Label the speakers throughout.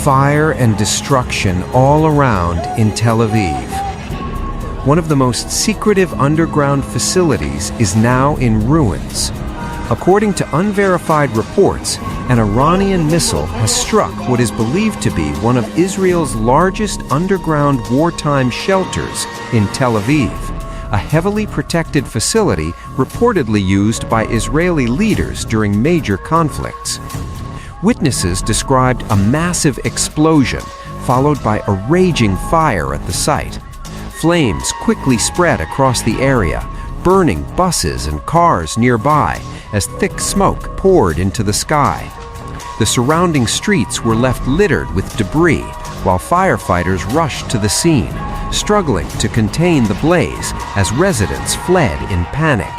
Speaker 1: Fire and destruction all around in Tel Aviv. One of the most secretive underground facilities is now in ruins. According to unverified reports, an Iranian missile has struck what is believed to be one of Israel's largest underground wartime shelters in Tel Aviv, a heavily protected facility reportedly used by Israeli leaders during major conflicts. Witnesses described a massive explosion, followed by a raging fire at the site. Flames quickly spread across the area, burning buses and cars nearby as thick smoke poured into the sky. The surrounding streets were left littered with debris, while firefighters rushed to the scene, struggling to contain the blaze as residents fled in panic.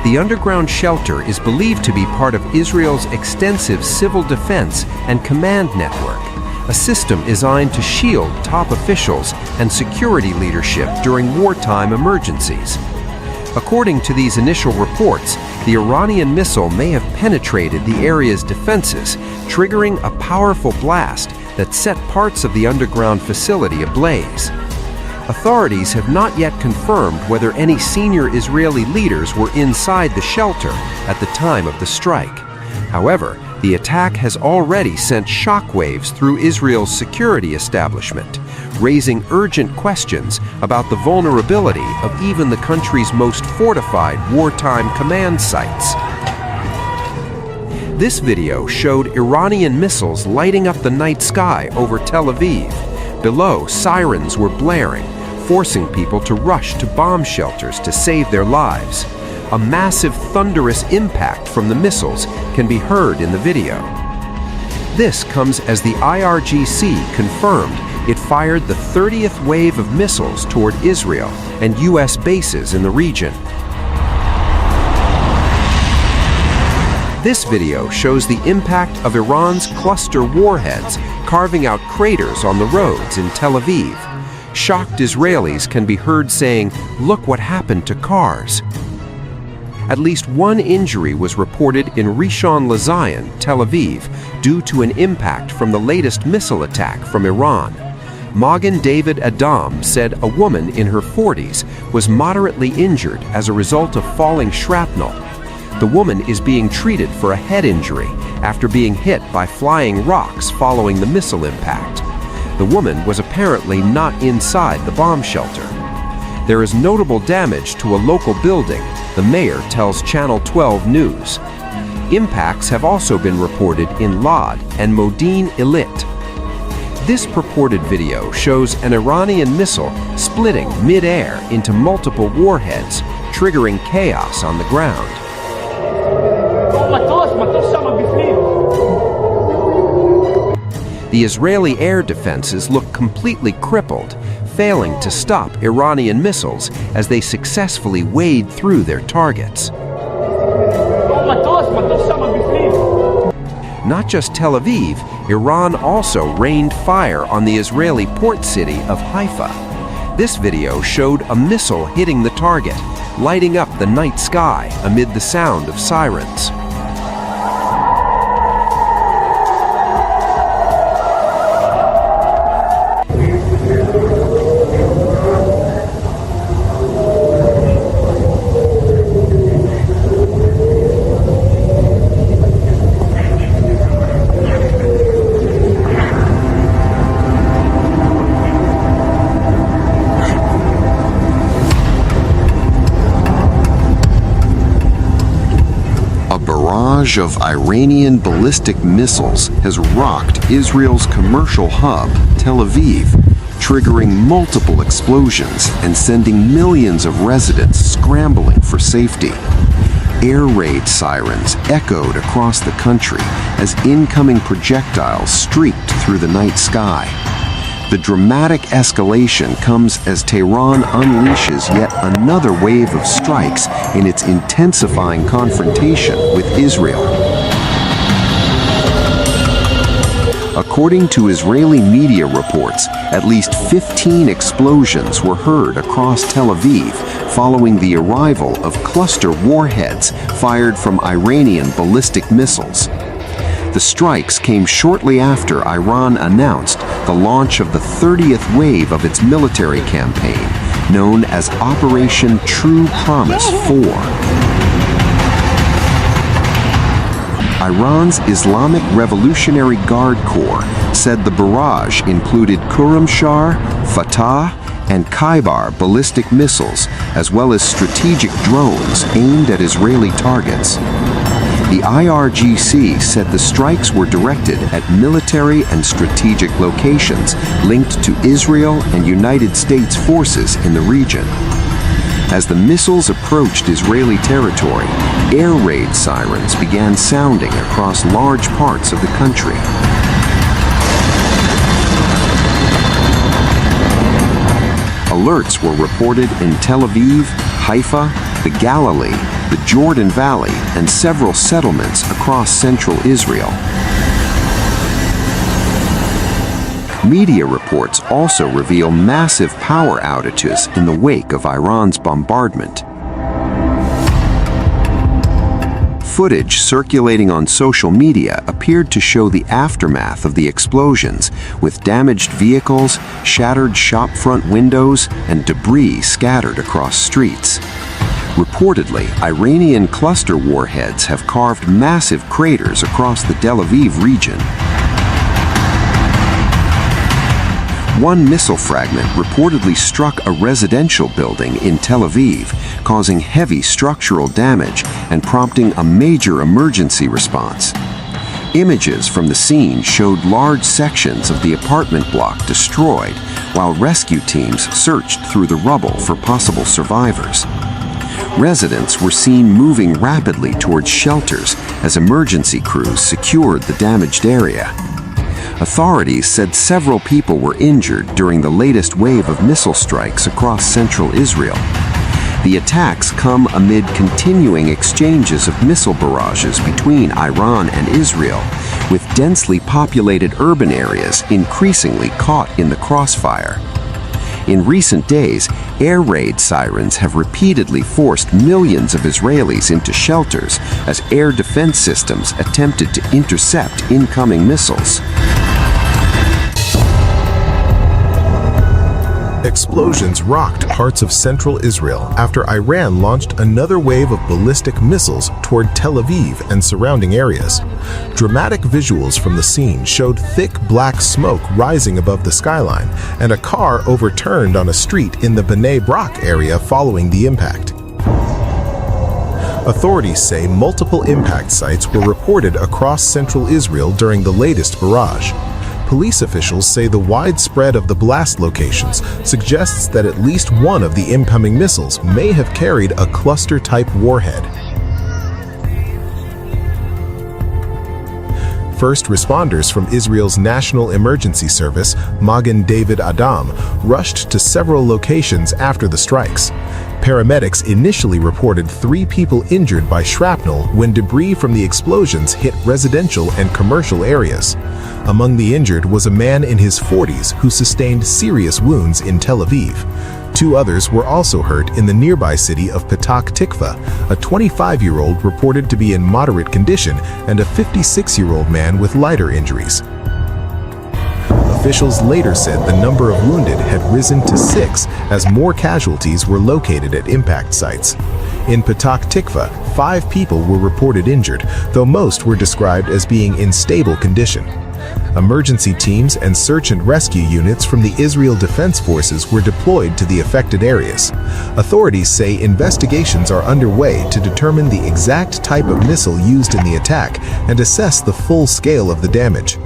Speaker 1: The underground shelter is believed to be part of Israel's extensive civil defense and command network, a system designed to shield top officials and security leadership during wartime emergencies. According to these initial reports, the Iranian missile may have penetrated the area's defenses, triggering a powerful blast that set parts of the underground facility ablaze. Authorities have not yet confirmed whether any senior Israeli leaders were inside the shelter at the time of the strike. However, the attack has already sent shockwaves through Israel's security establishment, raising urgent questions about the vulnerability of even the country's most fortified wartime command sites. This video showed Iranian missiles lighting up the night sky over Tel Aviv. Below, sirens were blaring, forcing people to rush to bomb shelters to save their lives. A massive thunderous impact from the missiles can be heard in the video. This comes as the IRGC confirmed it fired the 30th wave of missiles toward Israel and U.S. bases in the region. This video shows the impact of Iran's cluster warheads carving out craters on the roads in Tel Aviv. Shocked Israelis can be heard saying, "Look what happened to cars." At least one injury was reported in Rishon LeZion, Tel Aviv, due to an impact from the latest missile attack from Iran. Magen David Adam said a woman in her 40s was moderately injured as a result of falling shrapnel. The woman is being treated for a head injury after being hit by flying rocks following the missile impact. The woman was apparently not inside the bomb shelter. There is notable damage to a local building, the mayor tells Channel 12 News. Impacts have also been reported in Lod and Modin Ilit. This purported video shows an Iranian missile splitting mid-air into multiple warheads, triggering chaos on the ground. The Israeli air defenses look completely crippled, failing to stop Iranian missiles as they successfully wade through their targets. Not just Tel Aviv, Iran also rained fire on the Israeli port city of Haifa. This video showed a missile hitting the target, lighting up the night sky amid the sound of sirens. Of Iranian ballistic missiles has rocked Israel's commercial hub, Tel Aviv, triggering multiple explosions and sending millions of residents scrambling for safety. Air raid sirens echoed across the country as incoming projectiles streaked through the night sky. The dramatic escalation comes as Tehran unleashes yet another wave of strikes in its intensifying confrontation with Israel. According to Israeli media reports, at least 15 explosions were heard across Tel Aviv following the arrival of cluster warheads fired from Iranian ballistic missiles. The strikes came shortly after Iran announced the launch of the 30th wave of its military campaign, known as Operation True Promise 4. Iran's Islamic Revolutionary Guard Corps said the barrage included Khurramshahr, Fatah, and Khaybar ballistic missiles, as well as strategic drones aimed at Israeli targets. The IRGC said the strikes were directed at military and strategic locations linked to Israel and United States forces in the region. As the missiles approached Israeli territory, air raid sirens began sounding across large parts of the country. Alerts were reported in Tel Aviv, Haifa, the Galilee, the Jordan Valley, and several settlements across central Israel. Media reports also reveal massive power outages in the wake of Iran's bombardment. Footage circulating on social media appeared to show the aftermath of the explosions, with damaged vehicles, shattered shopfront windows, and debris scattered across streets. Reportedly, Iranian cluster warheads have carved massive craters across the Tel Aviv region. One missile fragment reportedly struck a residential building in Tel Aviv, causing heavy structural damage and prompting a major emergency response. Images from the scene showed large sections of the apartment block destroyed, while rescue teams searched through the rubble for possible survivors. Residents were seen moving rapidly towards shelters as emergency crews secured the damaged area. Authorities said several people were injured during the latest wave of missile strikes across central Israel. The attacks come amid continuing exchanges of missile barrages between Iran and Israel, with densely populated urban areas increasingly caught in the crossfire. In recent days, air raid sirens have repeatedly forced millions of Israelis into shelters as air defense systems attempted to intercept incoming missiles.
Speaker 2: Explosions rocked parts of central Israel after Iran launched another wave of ballistic missiles toward Tel Aviv and surrounding areas. Dramatic visuals from the scene showed thick black smoke rising above the skyline, and a car overturned on a street in the Bnei Brak area following the impact. Authorities say multiple impact sites were reported across central Israel during the latest barrage. Police officials say the widespread of the blast locations suggests that at least one of the incoming missiles may have carried a cluster-type warhead. First responders from Israel's National Emergency Service, Magen David Adom, rushed to several locations after the strikes. Paramedics initially reported 3 people injured by shrapnel when debris from the explosions hit residential and commercial areas. Among the injured was a man in his 40s who sustained serious wounds in Tel Aviv. 2 others were also hurt in the nearby city of Petach Tikva, a 25-year-old reported to be in moderate condition and a 56-year-old man with lighter injuries. Officials later said the number of wounded had risen to 6 as more casualties were located at impact sites. In Petach Tikva, 5 people were reported injured, though most were described as being in stable condition. Emergency teams and search and rescue units from the Israel Defense Forces were deployed to the affected areas. Authorities say investigations are underway to determine the exact type of missile used in the attack and assess the full scale of the damage.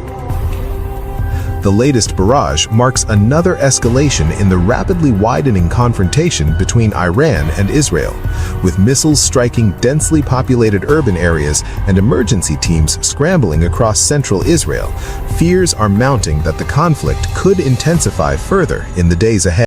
Speaker 2: The latest barrage marks another escalation in the rapidly widening confrontation between Iran and Israel, with missiles striking densely populated urban areas and emergency teams scrambling across central Israel. Fears are mounting that the conflict could intensify further in the days ahead.